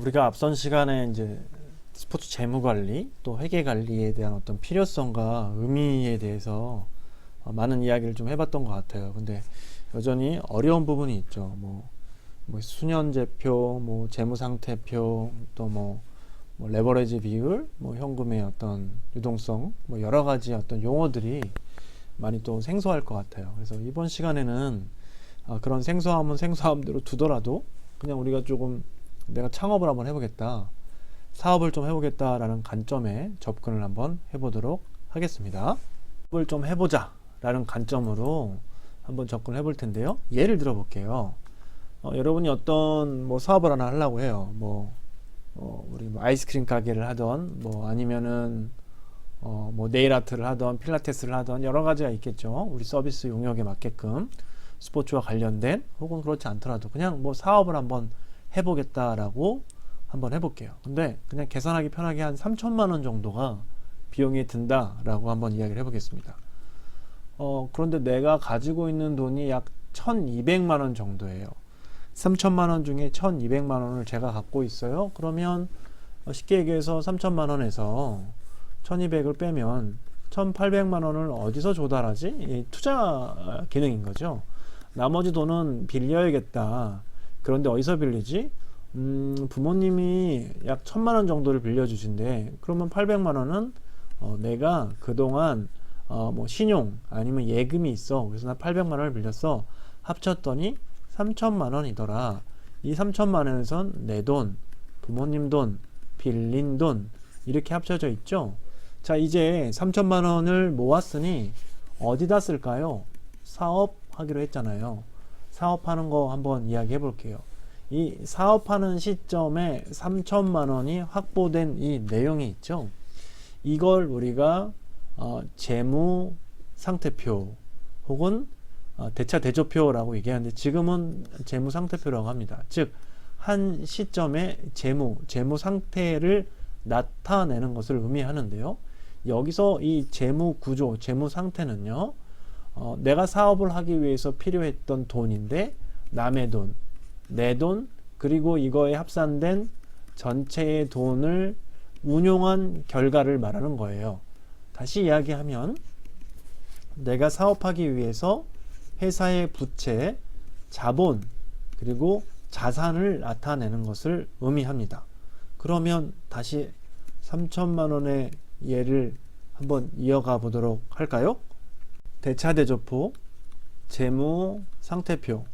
우리가 앞선 시간에 이제 스포츠 재무 관리 또 회계 관리에 대한 어떤 필요성과 의미에 대해서 많은 이야기를 좀 해봤던 것 같아요. 근데 여전히 어려운 부분이 있죠. 뭐 수년제표, 뭐 재무상태표, 또 뭐 레버리지 비율, 뭐 현금의 어떤 유동성, 뭐 여러 가지 어떤 용어들이 많이 또 생소할 것 같아요. 그래서 이번 시간에는 그런 생소함은 생소함대로 두더라도 그냥 우리가 조금 내가 창업을 한번 해보겠다, 사업을 좀 해보겠다라는 관점에 접근을 한번 해보도록 하겠습니다. 사업을 좀 해보자 라는 관점으로 한번 접근을 해볼 텐데요. 예를 들어 볼게요. 여러분이 어떤 뭐 사업을 하나 하려고 해요. 우리 뭐 아이스크림 가게를 하던, 뭐 아니면은 뭐 네일 아트를 하던, 필라테스를 하던 여러 가지가 있겠죠. 우리 서비스 용역에 맞게끔 스포츠와 관련된, 혹은 그렇지 않더라도 그냥 뭐 사업을 한번 해보겠다라고 한번 해볼게요. 근데 그냥 계산하기 편하게 한 3천만 원 정도가 비용이 든다라고 한번 이야기를 해보겠습니다. 그런데 내가 가지고 있는 돈이 약 1200만 원 정도예요. 3천만 원 중에 1200만 원을 제가 갖고 있어요. 그러면 쉽게 얘기해서 3천만 원에서 1200을 빼면 1800만 원을 어디서 조달하지? 이 투자 기능인 거죠. 나머지 돈은 빌려야겠다. 그런데 어디서 빌리지? 부모님이 약 1000만 원 정도를 빌려주신대. 그러면 800만 원은 내가 그동안 뭐 신용 아니면 예금이 있어. 그래서 나 800만 원을 빌렸어. 합쳤더니 3천만 원이더라. 이 3천만 원에선 내 돈, 부모님 돈, 빌린 돈 이렇게 합쳐져 있죠. 자, 이제 3천만 원을 모았으니 어디다 쓸까요? 사업하기로 했잖아요. 사업하는 거 한번 이야기해 볼게요. 이 사업하는 시점에 3천만 원이 확보된 이 내용이 있죠. 이걸 우리가 재무 상태표 혹은 대차 대조표라고 얘기하는데, 지금은 재무 상태표라고 합니다. 즉, 한 시점에 재무 상태를 나타내는 것을 의미하는데요. 여기서 이 재무 구조, 재무 상태는요, 내가 사업을 하기 위해서 필요했던 돈인데, 남의 돈, 내 돈, 그리고 이거에 합산된 전체의 돈을 운용한 결과를 말하는 거예요. 다시 이야기하면, 내가 사업하기 위해서 회사의 부채, 자본, 그리고 자산을 나타내는 것을 의미합니다. 그러면 다시 3천만 원의 예를 한번 이어가 보도록 할까요? 대차대조표, 재무 상태표,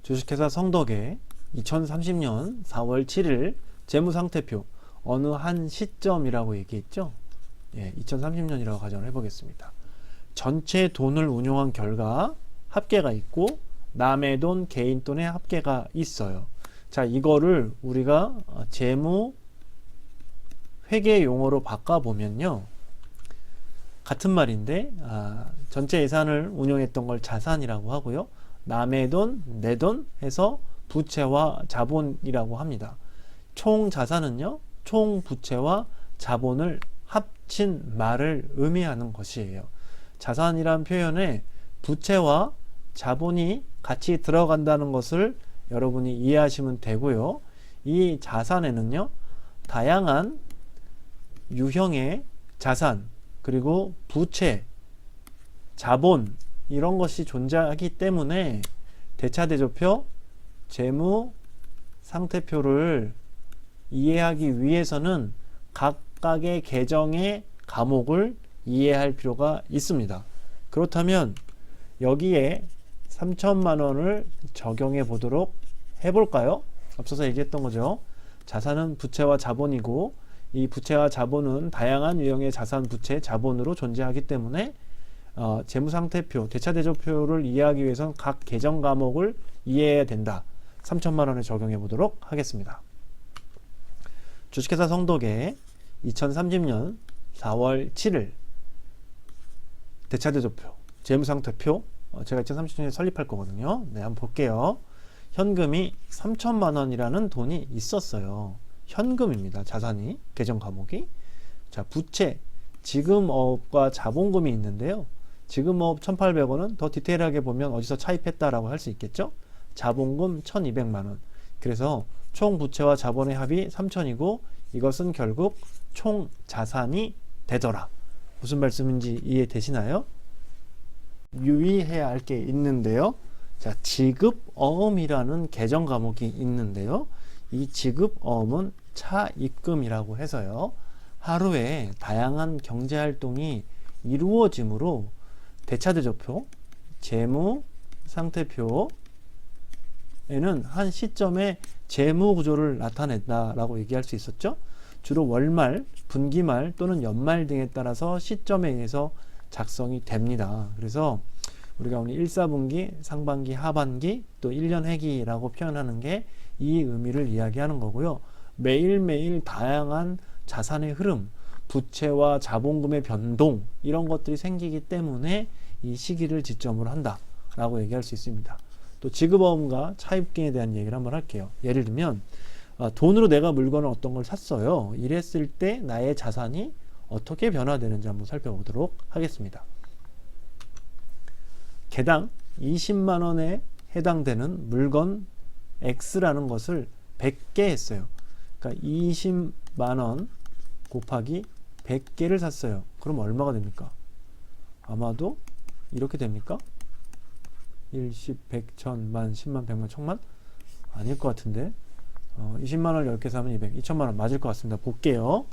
주식회사 성덕의 2030년 4월 7일 재무 상태표, 어느 한 시점이라고 얘기했죠? 2030년이라고 가정을 해보겠습니다. 전체 돈을 운용한 결과 합계가 있고, 남의 돈, 개인 돈의 합계가 있어요. 자, 이거를 우리가 재무 회계 용어로 바꿔보면요, 같은 말인데 전체 예산을 운용했던 걸 자산이라고 하고요, 남의 돈, 내 돈 해서 부채와 자본이라고 합니다. 총 자산은요, 총 부채와 자본을 합친 말을 의미하는 것이에요. 자산이란 표현에 부채와 자본이 같이 들어간다는 것을 여러분이 이해하시면 되고요. 이 자산에는요, 다양한 유형의 자산, 그리고 부채, 자본 이런 것이 존재하기 때문에 대차대조표, 재무 상태표를 이해하기 위해서는 각각의 계정의 과목을 이해할 필요가 있습니다. 그렇다면 여기에 3천만 원을 적용해 보도록 해볼까요? 앞서서 얘기했던 거죠. 자산은 부채와 자본이고, 이 부채와 자본은 다양한 유형의 자산, 부채, 자본으로 존재하기 때문에 재무상태표, 대차대조표를 이해하기 위해서는 각 계정 과목을 이해해야 된다. 3천만 원을 적용해 보도록 하겠습니다. 주식회사 성덕의 2030년 4월 7일 대차대조표, 재무상태표, 제가 2030년에 설립할 거거든요. 네, 한번 볼게요. 현금이 3천만 원이라는 돈이 있었어요. 현금입니다. 자산이, 계정 과목이. 자, 부채, 지금업과 자본금이 있는데요. 지금업 1,800원은 더 디테일하게 보면 어디서 차입했다라고 할 수 있겠죠. 자본금 1,200만 원. 그래서 총 부채와 자본의 합이 3천이고 이것은 결국 총 자산이 되더라. 무슨 말씀인지 이해되시나요? 유의해야 할 게 있는데요. 자, 지급어음이라는 계정 과목이 있는데요. 이 지급어음은 차입금이라고 해서요. 하루에 다양한 경제활동이 이루어지므로 대차대조표, 재무상태표에는 한 시점에 재무구조를 나타낸다라고 얘기할 수 있었죠. 주로 월말, 분기말 또는 연말 등에 따라서 시점에 의해서 작성이 됩니다. 그래서 우리가 오늘 1, 4분기, 상반기, 하반기, 또 1년 회기라고 표현하는 게 이 의미를 이야기하는 거고요. 매일매일 다양한 자산의 흐름, 부채와 자본금의 변동 이런 것들이 생기기 때문에 이 시기를 지점으로 한다라고 얘기할 수 있습니다. 또 지급어음과 차입금에 대한 얘기를 한번 할게요. 예를 들면 돈으로 내가 물건을 어떤 걸 샀어요. 이랬을 때 나의 자산이 어떻게 변화되는지 한번 살펴보도록 하겠습니다. 개당 20만 원에 해당되는 물건 X라는 것을 100개 했어요. 그러니까 20만 원 곱하기 100개를 샀어요. 그럼 얼마가 됩니까? 아마도 이렇게 됩니까? 1, 10, 100, 1000, 만, 10만, 100만, 1000만? 아닐 것 같은데 20만 원을 10개 사면 200, 2000만 원 맞을 것 같습니다. 볼게요.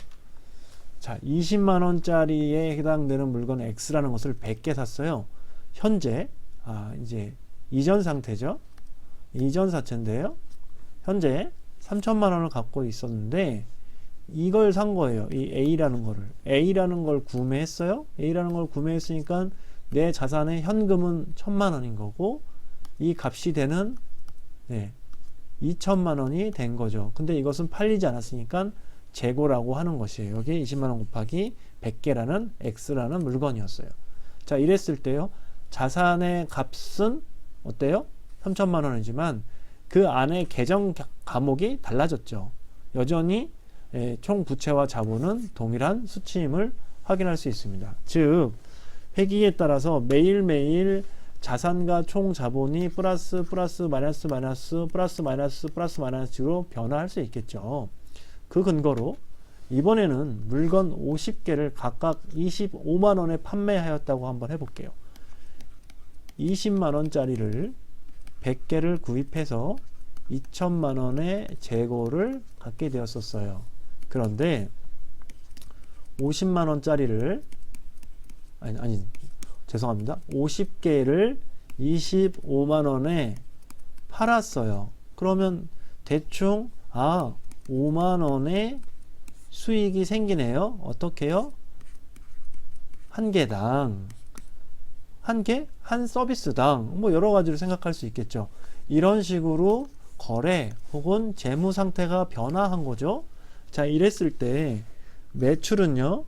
자, 20만 원짜리에 해당되는 물건 X라는 것을 100개 샀어요. 현재 이제 이전 상태죠. 이전 사채인데요. 현재 3천만 원을 갖고 있었는데 이걸 산 거예요. 이 A라는 걸 구매했어요. A라는 걸 구매했으니까 내 자산의 현금은 1000만 원인 거고 이 값이 되는 2천만 원이 된 거죠. 근데 이것은 팔리지 않았으니까 재고라고 하는 것이에요. 여기 20만 원 곱하기 100개라는 X라는 물건이었어요. 자, 이랬을 때요. 자산의 값은 어때요? 3천만 원이지만 그 안에 계정 과목이 달라졌죠. 여전히 총 부채와 자본은 동일한 수치임을 확인할 수 있습니다. 즉 회기에 따라서 매일매일 자산과 총 자본이 플러스 마이너스 플러스 마이너스로 변화할 수 있겠죠. 그 근거로 이번에는 물건 50개를 각각 25만 원에 판매하였다고 한번 해볼게요. 20만 원짜리를 100개를 구입해서 2천만 원의 재고를 갖게 되었었어요. 그런데 50만 원짜리를 죄송합니다. 50개를 25만 원에 팔았어요. 그러면 대충 5만 원의 수익이 생기네요. 어떻게요? 한 개당 한 개? 한 서비스당 뭐 여러 가지로 생각할 수 있겠죠. 이런 식으로 거래 혹은 재무 상태가 변화한 거죠. 자, 이랬을 때 매출은요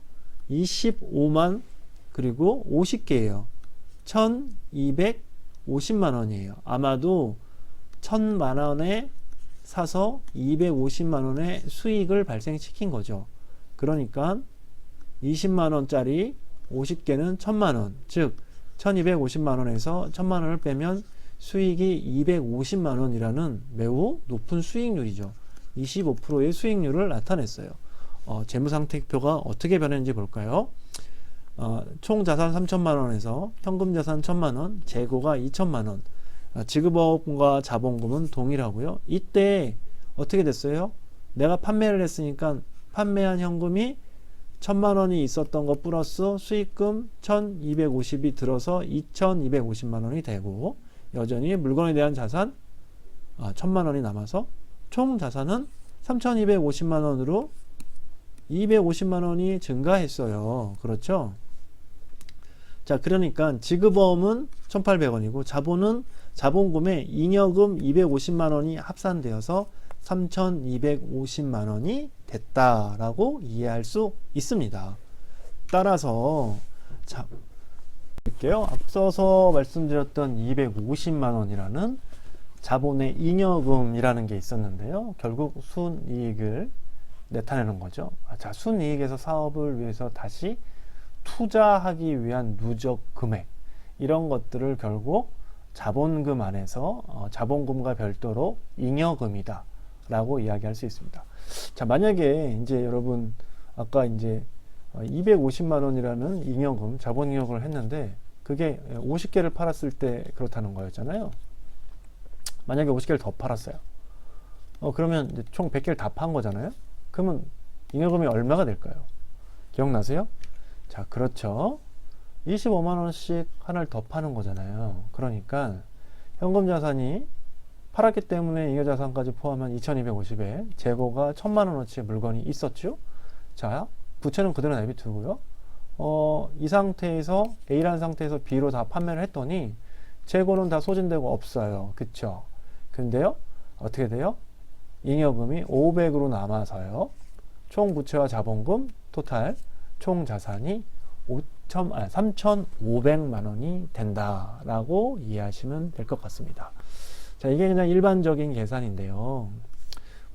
25만 그리고 50개예요. 1250만 원이에요. 아마도 1000만 원에 사서 250만 원의 수익을 발생시킨 거죠. 그러니까 20만 원짜리 50개는 1000만 원, 즉 1250만 원에서 1000만 원을 빼면 수익이 250만 원이라는 매우 높은 수익률이죠. 25%의 수익률을 나타냈어요. 재무상태표가 어떻게 변했는지 볼까요? 총 자산 3천만 원에서 현금 자산 1000만 원, 재고가 2천만 원, 지급어음과 자본금은 동일하고요. 이때 어떻게 됐어요? 내가 판매를 했으니까 판매한 현금이 1000만 원이 있었던 것 플러스 수익금 1250이 들어서 2250만 원이 되고 여전히 물건에 대한 자산 1000만 원이 남아서 총 자산은 3250만 원으로 250만 원이 증가했어요. 그렇죠? 자, 그러니까 지급어음은 1800원이고 자본금에 잉여금 250만 원이 합산되어서 3250만 원이 됐다라고 이해할 수 있습니다. 따라서 자, 볼게요. 앞서서 말씀드렸던 250만 원이라는 자본의 잉여금이라는 게 있었는데요. 결국 순이익을 나타내는 거죠. 자, 순이익에서 사업을 위해서 다시 투자하기 위한 누적 금액 이런 것들을 결국 자본금 안에서 자본금과 별도로 잉여금이다 라고 이야기할 수 있습니다. 자, 만약에 이제 여러분 아까 이제 250만 원이라는 잉여금, 자본잉여금을 했는데 그게 50개를 팔았을 때 그렇다는 거였잖아요. 만약에 50개를 더 팔았어요. 그러면 이제 총 100개를 다 판 거잖아요. 그러면 잉여금이 얼마가 될까요? 기억나세요? 자, 그렇죠. 25만 원씩 하나를 더 파는 거잖아요. 그러니까 현금 자산이 팔았기 때문에 잉여자산까지 포함한 2250에 재고가 1000만 원어치의 물건이 있었죠. 자, 부채는 그대로 내비두고요. 이 상태에서 A라는 상태에서 B로 다 판매를 했더니 재고는 다 소진되고 없어요. 그쵸? 근데요, 어떻게 돼요? 잉여금이 500으로 남아서요. 총 부채와 자본금 토탈 총 자산이 3,500만 원이 된다라고 이해하시면 될 것 같습니다. 자, 이게 그냥 일반적인 계산인데요.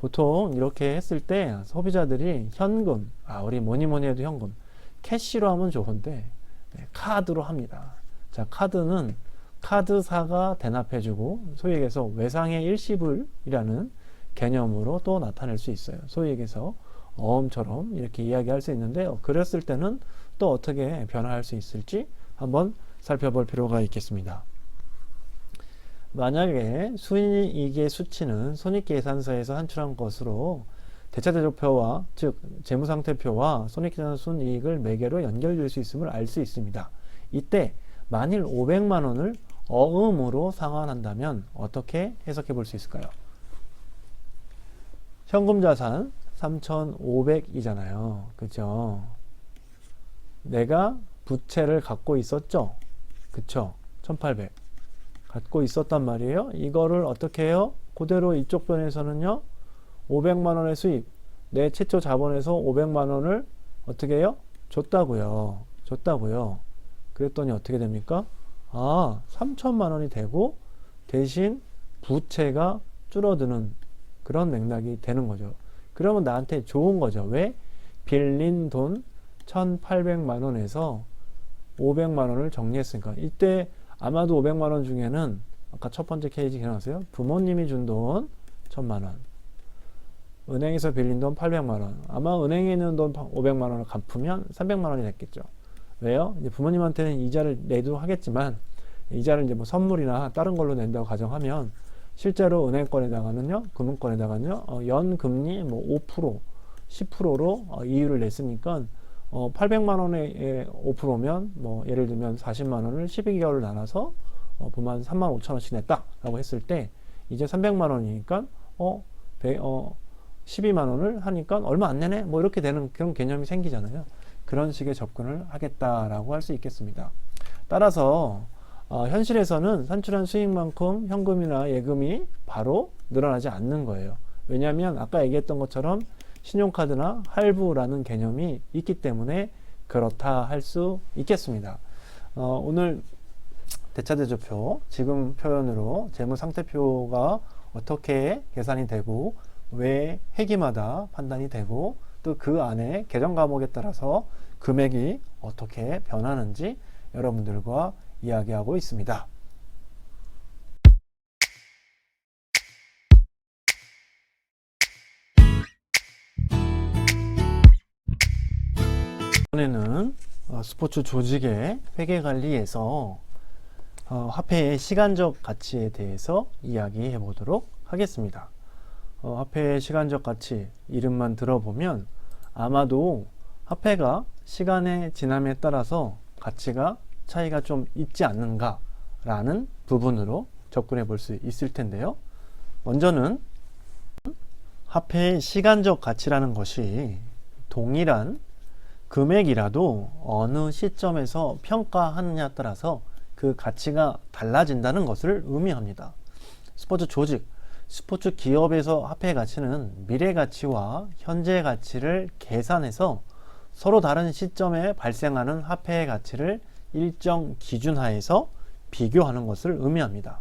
보통 이렇게 했을 때 소비자들이 현금, 우리 뭐니 해도 현금, 캐시로 하면 좋은데 카드로 합니다. 자, 카드는 카드사가 대납해주고 소위 얘기해서 외상의 일시불이라는 개념으로 또 나타낼 수 있어요. 소위 얘기해서 어음처럼 이렇게 이야기할 수 있는데 그랬을 때는 또 어떻게 변화할 수 있을지 한번 살펴볼 필요가 있겠습니다. 만약에 순이익의 수치는 손익계산서에서 산출한 것으로 대차대조표와 즉 재무상태표와 손익계산 순이익을 매개로 연결될 수 있음을 알 수 있습니다. 이때 만일 500만 원을 어음으로 상환한다면 어떻게 해석해 볼 수 있을까요? 현금자산 3,500이잖아요. 그죠? 내가 부채를 갖고 있었죠? 그쵸? 1,800 갖고 있었단 말이에요. 이거를 어떻게 해요? 그대로 이쪽 변에서는요 500만 원의 수입, 내 최초 자본에서 500만 원을 어떻게 해요? 줬다고요. 그랬더니 어떻게 됩니까? 3천만 원이 되고 대신 부채가 줄어드는 그런 맥락이 되는 거죠. 그러면 나한테 좋은 거죠. 왜? 빌린 돈 1,800만 원에서 500만 원을 정리했으니까. 이때 아마도 500만 원 중에는 아까 첫 번째 케이지 기억나세요? 부모님이 준 돈 1,000만 원, 은행에서 빌린 돈 800만 원. 아마 은행에 있는 돈 500만 원을 갚으면 300만 원이 됐겠죠. 왜요? 이제 부모님한테는 이자를 내도 하겠지만 이자를 이제 뭐 선물이나 다른 걸로 낸다고 가정하면 실제로 은행권에다가는요, 금융권에다가는요, 연금리 뭐 5%, 10%로 이율을 냈으니까 800만 원에 5%면 뭐 예를 들면 40만 원을 12개월을 나눠서 보면 3만 5천 원씩 냈다라고 했을 때 이제 300만 원이니까 12만 원을 하니까 얼마 안 내네? 뭐 이렇게 되는 그런 개념이 생기잖아요. 그런 식의 접근을 하겠다라고 할 수 있겠습니다. 따라서 현실에서는 산출한 수익만큼 현금이나 예금이 바로 늘어나지 않는 거예요. 왜냐하면 아까 얘기했던 것처럼 신용카드나 할부라는 개념이 있기 때문에 그렇다 할 수 있겠습니다. 오늘 대차대조표 지금 표현으로 재무상태표가 어떻게 계산이 되고 왜 회기마다 판단이 되고 또 그 안에 계정 과목에 따라서 금액이 어떻게 변하는지 여러분들과 이야기하고 있습니다. 이번에는 스포츠 조직의 회계관리에서 화폐의 시간적 가치에 대해서 이야기해 보도록 하겠습니다. 화폐의 시간적 가치 이름만 들어보면 아마도 화폐가 시간의 지남에 따라서 가치가 차이가 좀 있지 않는가 라는 부분으로 접근해 볼 수 있을 텐데요. 먼저는 화폐의 시간적 가치라는 것이 동일한 금액이라도 어느 시점에서 평가하느냐에 따라서 그 가치가 달라진다는 것을 의미합니다. 스포츠 조직, 스포츠 기업에서 화폐의 가치는 미래 가치와 현재 가치를 계산해서 서로 다른 시점에 발생하는 화폐의 가치를 일정 기준 하에서 비교하는 것을 의미합니다.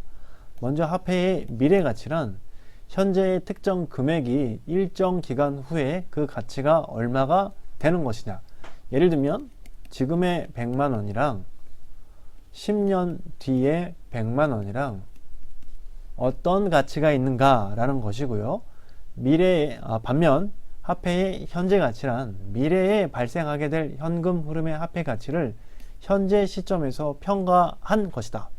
먼저 화폐의 미래 가치란 현재의 특정 금액이 일정 기간 후에 그 가치가 얼마가 되는 것이냐. 예를 들면 지금의 100만 원이랑 10년 뒤에 100만 원이랑 어떤 가치가 있는가 라는 것이고요. 반면 화폐의 현재 가치란 미래에 발생하게 될 현금 흐름의 화폐 가치를 현재 시점에서 평가한 것이다.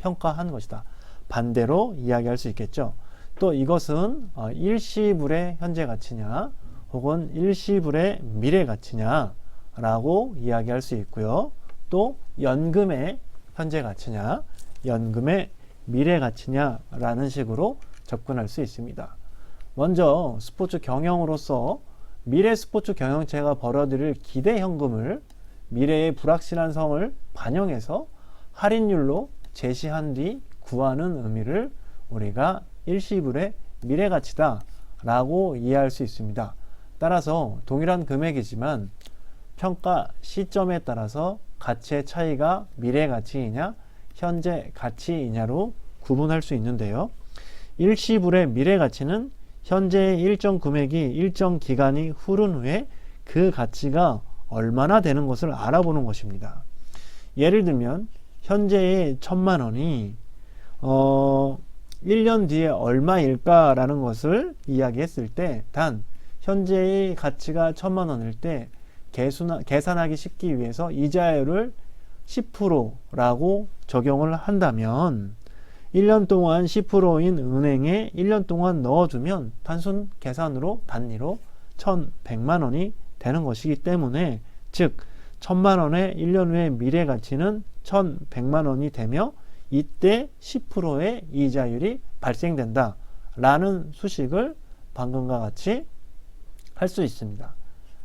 반대로 이야기할 수 있겠죠. 또 이것은 일시불의 현재 가치냐 혹은 일시불의 미래 가치냐 라고 이야기할 수 있고요. 또 연금의 현재 가치냐 연금의 미래 가치냐 라는 식으로 접근할 수 있습니다. 먼저 스포츠 경영으로서 미래 스포츠 경영체가 벌어들일 기대 현금을 미래의 불확실한 성을 반영해서 할인율로 제시한 뒤 구하는 의미를 우리가 일시불의 미래 가치다 라고 이해할 수 있습니다. 따라서 동일한 금액이지만 평가 시점에 따라서 가치의 차이가 미래 가치이냐 현재 가치이냐로 구분할 수 있는데요. 일시불의 미래 가치는 현재의 일정 금액이 일정 기간이 흐른 후에 그 가치가 얼마나 되는 것을 알아보는 것입니다. 예를 들면 현재의 1,000만 원이 1년 뒤에 얼마일까라는 것을 이야기했을 때 단 현재의 가치가 1,000만 원일 때 계산하기 쉽기 위해서 이자율을 10%라고 적용을 한다면 1년 동안 10%인 은행에 1년 동안 넣어두면 단순 계산으로 단위로 1,100만 원이 되는 것이기 때문에 즉 1,000만 원의 1년 후의 미래 가치는 1,100만 원이 되며 이때 10%의 이자율이 발생된다 라는 수식을 방금과 같이 할 수 있습니다.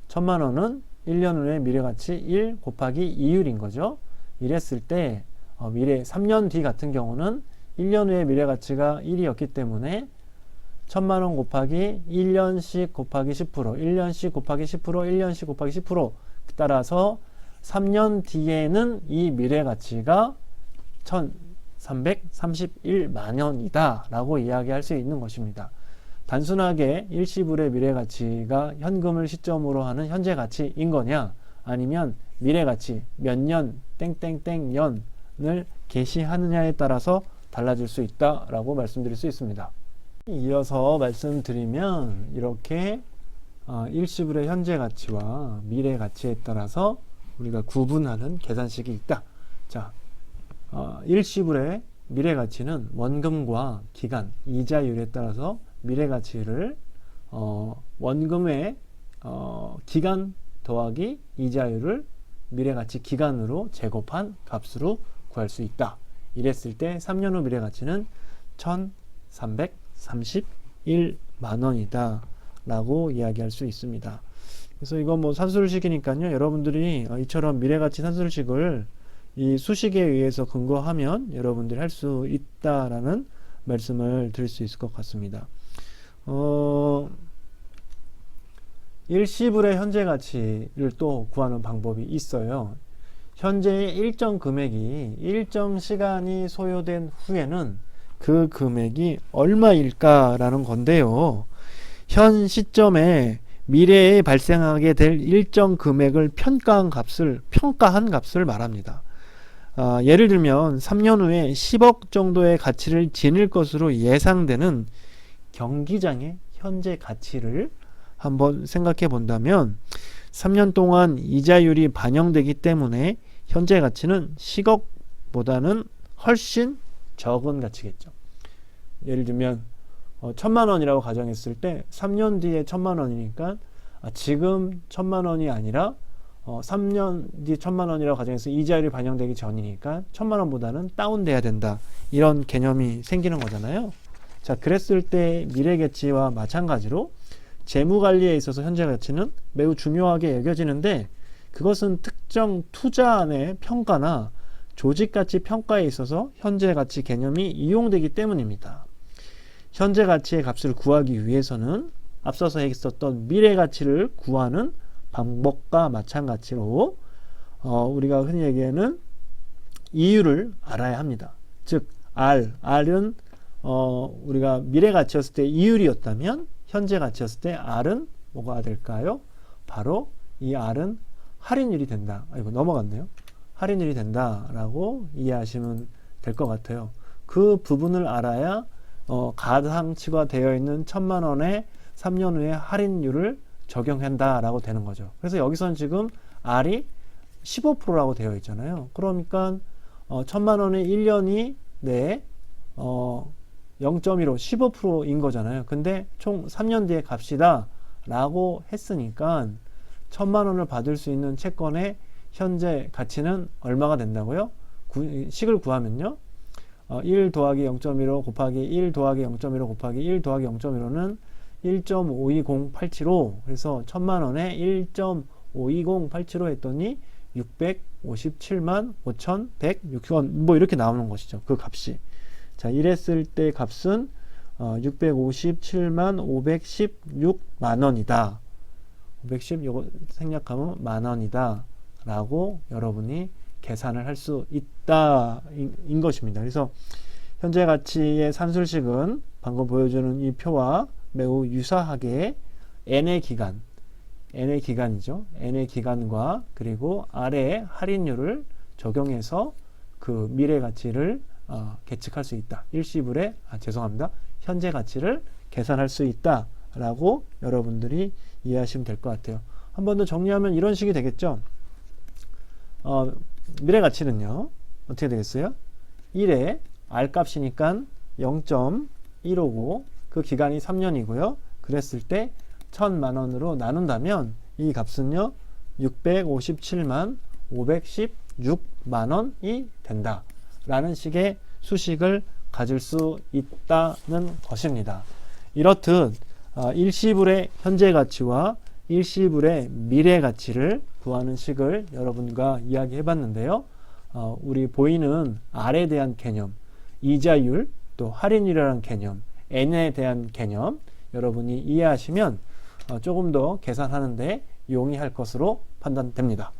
1,000만 원은 1년 후의 미래 가치 1 곱하기 2율인 거죠. 이랬을 때 미래 3년 뒤 같은 경우는 1년 후의 미래 가치가 1이었기 때문에 1,000만 원 곱하기 1년씩 곱하기 10%, 1년씩 곱하기 10%, 1년씩 곱하기 10% 따라서 3년 뒤에는 이 미래 가치가 1,331만 원이다 라고 이야기할 수 있는 것입니다. 단순하게 일시불의 미래 가치가 현금을 시점으로 하는 현재 가치인 거냐 아니면 미래 가치 몇 년 땡땡땡 년을 게시하느냐에 따라서 달라질 수 있다 라고 말씀드릴 수 있습니다. 이어서 말씀드리면 이렇게 일시불의 현재 가치와 미래 가치에 따라서 우리가 구분하는 계산식이 있다. 자, 일시불의 미래 가치는 원금과 기간, 이자율에 따라서 미래 가치를 원금의 기간 더하기 이자율을 미래 가치 기간으로 제곱한 값으로 구할 수 있다. 이랬을 때 3년 후 미래 가치는 1,331만 원이다 라고 이야기할 수 있습니다. 그래서 이거 뭐 산술식이니까요. 여러분들이 이처럼 미래 가치 산술식을 이 수식에 의해서 근거하면 여러분들이 할 수 있다라는 말씀을 드릴 수 있을 것 같습니다. 일시불의 현재 가치를 또 구하는 방법이 있어요. 현재의 일정 금액이 일정 시간이 소요된 후에는 그 금액이 얼마일까라는 건데요. 현 시점에 미래에 발생하게 될 일정 금액을 평가한 값을 말합니다. 예를 들면 3년 후에 10억 정도의 가치를 지닐 것으로 예상되는 경기장의 현재 가치를 한번 생각해 본다면 3년 동안 이자율이 반영되기 때문에 현재 가치는 10억보다는 훨씬 적은 가치겠죠. 예를 들면 1,000만 원이라고 가정했을 때 3년 뒤에 1,000만 원이니까 지금 1,000만 원이 아니라 3년 뒤 1,000만 원이라고 가정해서 이자율이 반영되기 전이니까 1,000만 원보다는 다운돼야 된다. 이런 개념이 생기는 거잖아요. 자, 그랬을 때 미래 가치와 마찬가지로 재무 관리에 있어서 현재 가치는 매우 중요하게 여겨지는데 그것은 특정 투자안의 평가나 조직 가치 평가에 있어서 현재 가치 개념이 이용되기 때문입니다. 현재 가치의 값을 구하기 위해서는 앞서서 했었던 미래 가치를 구하는 방법과 마찬가지로 우리가 흔히 얘기하는 이율을 알아야 합니다. 즉 R은 우리가 미래 가치였을 때 이율이었다면 현재 가치였을 때 R은 뭐가 될까요? 바로 이 R은 할인율이 된다. 이거 넘어갔네요. 할인율이 된다라고 이해하시면 될 것 같아요. 그 부분을 알아야 가상치가 되어 있는 1,000만 원의 3년 후에 할인율을 적용한다라고 되는 거죠. 그래서 여기서는 지금 R이 15%라고 되어 있잖아요. 그러니까 1,000만 원에 1년이 내 0.15 15%인 거잖아요. 근데 총 3년 뒤에 값이다 라고 했으니까 1,000만 원을 받을 수 있는 채권의 현재 가치는 얼마가 된다고요? 식을 구하면요. 1 더하기 0.15 곱하기 1 더하기 0.15 곱하기 1 더하기 0.15는 1.520875. 그래서 1,000만 원에 1.52087로 했더니 657만 5,160원 뭐 이렇게 나오는 것이죠. 그 값이. 자, 이랬을 때 값은 657만 516만 원이다. 510 요거 생략하면 만 원이다 라고 여러분이 계산을 할 수 있다 인 것입니다. 그래서 현재 가치의 산술식은 방금 보여주는 이 표와 매우 유사하게 n의 기간이죠. n의 기간과 그리고 아래의 할인율을 적용해서 그 미래 가치를 계측할 수 있다. 일시불의 현재 가치를 계산할 수 있다 라고 여러분들이 이해하시면 될 것 같아요. 한 번 더 정리하면 이런 식이 되겠죠. 미래 가치는요 어떻게 되겠어요? 1에 R 값이니까 0.155 그 기간이 3년이고요. 그랬을 때 1,000만 원으로 나눈다면 이 값은요 657만 516만 원이 된다 라는 식의 수식을 가질 수 있다는 것입니다. 이렇듯 일시불의 현재 가치와 일시불의 미래 가치를 구하는 식을 여러분과 이야기해 봤는데요. 우리 보이는 R에 대한 개념, 이자율, 또 할인율이라는 개념, N에 대한 개념 여러분이 이해하시면 조금 더 계산하는데 용이할 것으로 판단됩니다.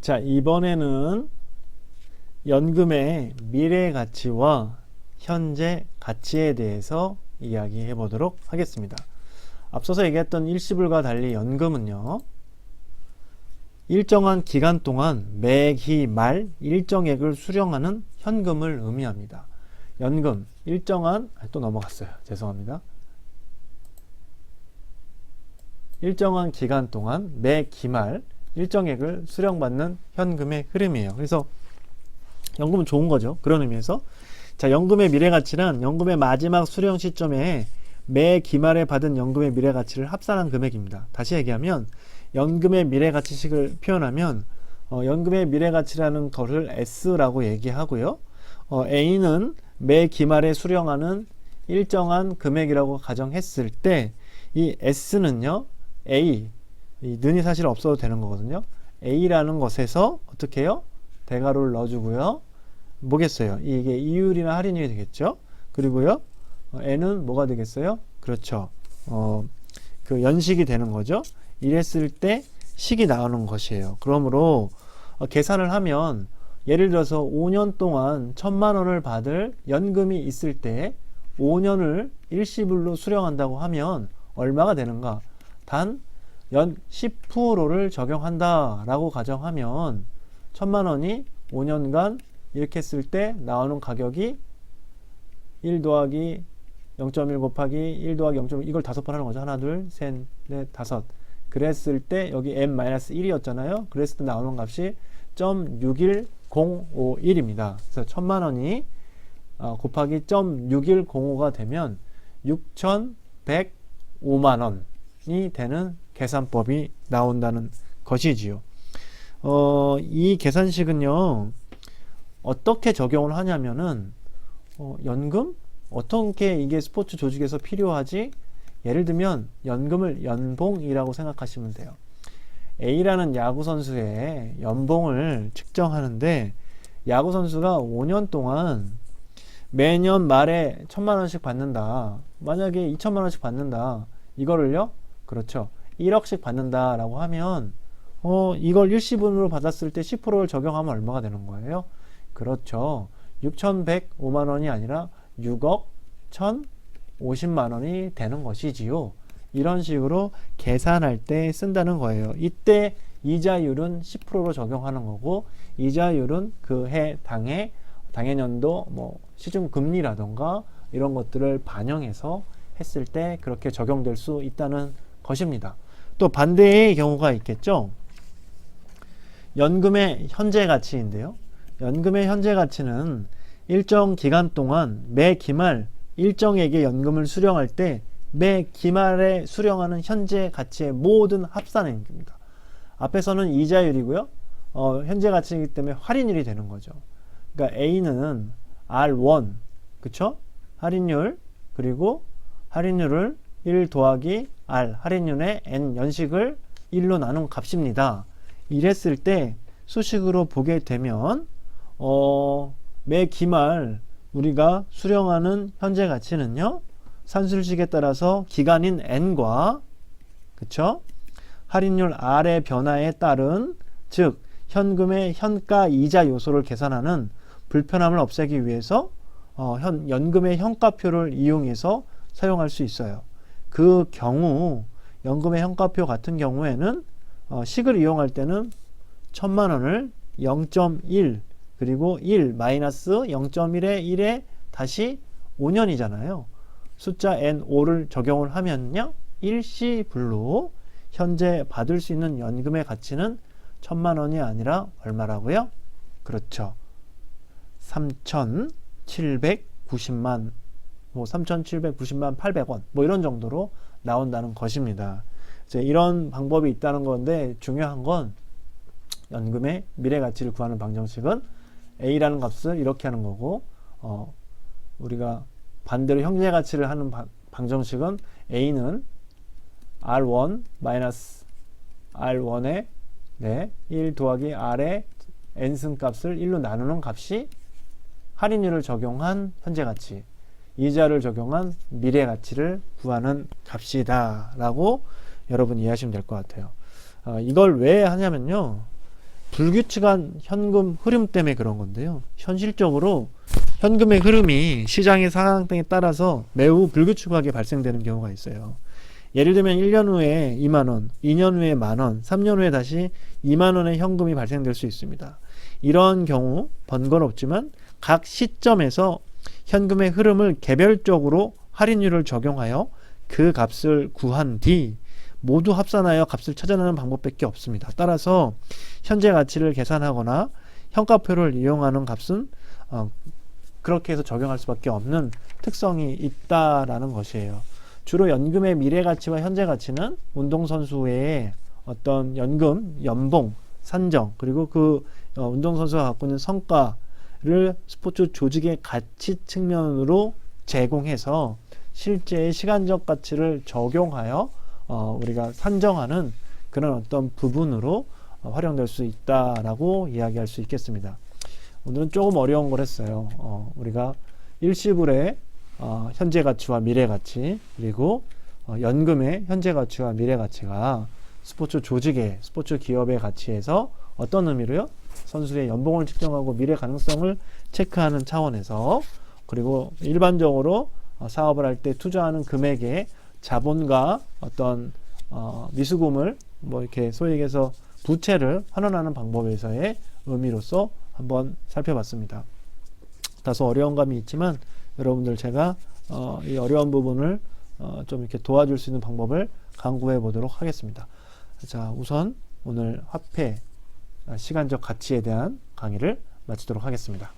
자, 이번에는 연금의 미래 가치와 현재 가치에 대해서 이야기해 보도록 하겠습니다. 앞서서 얘기했던 일시불과 달리 연금은요, 일정한 기간 동안 매기 말 일정액을 수령하는 현금을 의미합니다. 연금, 또 넘어갔어요. 죄송합니다. 일정한 기간 동안 매 기말 일정액을 수령받는 현금의 흐름이에요. 그래서 연금은 좋은 거죠. 그런 의미에서 자, 연금의 미래가치란 연금의 마지막 수령 시점에 매 기말에 받은 연금의 미래가치를 합산한 금액입니다. 다시 얘기하면 연금의 미래가치식을 표현하면 연금의 미래가치라는 것을 S라고 얘기하고요. A는 매 기말에 수령하는 일정한 금액이라고 가정했을 때 이 S는요 A, 이 는이 사실 없어도 되는 거거든요. A라는 것에서 어떻게 해요? 대괄호를 넣어주고요. 뭐겠어요? 이게 이율이나 할인율이 되겠죠? 그리고요, N은 뭐가 되겠어요? 그렇죠. 그 연식이 되는 거죠. 이랬을 때 식이 나오는 것이에요. 그러므로 계산을 하면 예를 들어서 5년 동안 1,000만 원을 받을 연금이 있을 때 5년을 일시불로 수령한다고 하면 얼마가 되는가? 단 연 10%를 적용한다 라고 가정하면 1,000만 원이 5년간 이렇게 했을 때 나오는 가격이 1 더하기 0.1 곱하기 1 더하기 0.1 이걸 5번 하는 거죠. 하나, 둘, 셋, 넷, 다섯. 그랬을 때 여기 n-1이었잖아요. 그랬을 때 나오는 값이 0.61051입니다. 그래서 1,000만 원이 곱하기 0.6105가 되면 6,105만 원이 되는 계산법이 나온다는 것이지요. 이 계산식은요, 어떻게 적용을 하냐면은, 연금? 어떻게 이게 스포츠 조직에서 필요하지? 예를 들면, 연금을 연봉이라고 생각하시면 돼요. A라는 야구선수의 연봉을 측정하는데, 야구선수가 5년 동안 매년 말에 1,000만 원씩 받는다. 만약에 2,000만 원씩 받는다. 이거를요? 그렇죠. 1억씩 받는다라고 하면 이걸 일시분으로 받았을 때 10%를 적용하면 얼마가 되는 거예요? 그렇죠. 6,105만 원이 아니라 6억 1,050만 원이 되는 것이지요. 이런 식으로 계산할 때 쓴다는 거예요. 이때 이자율은 10%로 적용하는 거고, 이자율은 그 해 당해년도 뭐 시중 금리라던가 이런 것들을 반영해서 했을 때 그렇게 적용될 수 있다는 것입니다. 또 반대의 경우가 있겠죠. 연금의 현재 가치인데요. 연금의 현재 가치는 일정 기간 동안 매 기말 일정액의 연금을 수령할 때 매 기말에 수령하는 현재 가치의 모든 합산액입니다. 앞에서는 이자율이고요. 현재 가치이기 때문에 할인율이 되는 거죠. 그러니까 A는 R1, 그쵸? 할인율, 그리고 할인율을 1 더하기 R, 할인율의 N 연식을 1로 나눈 값입니다. 이랬을 때 수식으로 보게 되면 매 기말 우리가 수령하는 현재 가치는요, 산술식에 따라서 기간인 N과, 그쵸? 할인율 R의 변화에 따른, 즉 현금의 현가 이자 요소를 계산하는 불편함을 없애기 위해서 연금의 현가표를 이용해서 사용할 수 있어요. 그 경우 연금의 현가표 같은 경우에는 식을 이용할 때는 1,000만 원을 0.1 그리고 1 마이너스 0.1에 1에 다시 5년이잖아요. 숫자 N5를 적용을 하면요, 일시불로 현재 받을 수 있는 연금의 가치는 1,000만 원이 아니라 얼마라고요? 그렇죠. 3,790만, 뭐 3,790만 800원, 뭐 이런 정도로 나온다는 것입니다. 이제 이런 방법이 있다는 건데, 중요한 건 연금의 미래 가치를 구하는 방정식은 A라는 값을 이렇게 하는 거고, 우리가 반대로 현재 가치를 하는 방정식은 A는 R1 마이너스 R1의 1 더하기 R의 N승 값을 1로 나누는 값이 할인율을 적용한 현재 가치, 이자를 적용한 미래 가치를 구하는 값이다 라고 여러분 이해하시면 될 것 같아요. 이걸 왜 하냐면요, 불규칙한 현금 흐름 때문에 그런 건데요, 현실적으로 현금의 흐름이 시장의 상황 등에 따라서 매우 불규칙하게 발생되는 경우가 있어요. 예를 들면 1년 후에 2만 원, 2년 후에 만 원, 3년 후에 다시 2만 원의 현금이 발생될 수 있습니다. 이런 경우 번거롭지만 각 시점에서 현금의 흐름을 개별적으로 할인율을 적용하여 그 값을 구한 뒤 모두 합산하여 값을 찾아내는 방법밖에 없습니다. 따라서 현재 가치를 계산하거나 현가표를 이용하는 값은 그렇게 해서 적용할 수밖에 없는 특성이 있다라는 것이에요. 주로 연금의 미래 가치와 현재 가치는 운동선수의 어떤 연봉, 산정, 그리고 그 운동선수가 갖고 있는 성과를 스포츠 조직의 가치 측면으로 제공해서 실제의 시간적 가치를 적용하여 우리가 산정하는 그런 어떤 부분으로 활용될 수 있다라고 이야기할 수 있겠습니다. 오늘은 조금 어려운 걸 했어요. 우리가 일시불의 현재 가치와 미래 가치, 그리고 연금의 현재 가치와 미래 가치가 스포츠 조직의, 스포츠 기업의 가치에서 어떤 의미로요? 선수의 연봉을 측정하고 미래 가능성을 체크하는 차원에서, 그리고 일반적으로 사업을 할 때 투자하는 금액의 자본과 어떤 미수금을 뭐 이렇게 소위 얘기해서 부채를 환원하는 방법에서의 의미로서 한번 살펴봤습니다. 다소 어려운 감이 있지만 여러분들 제가 이 어려운 부분을 좀 이렇게 도와줄 수 있는 방법을 강구해 보도록 하겠습니다. 자, 우선 오늘 화폐 시간적 가치에 대한 강의를 마치도록 하겠습니다.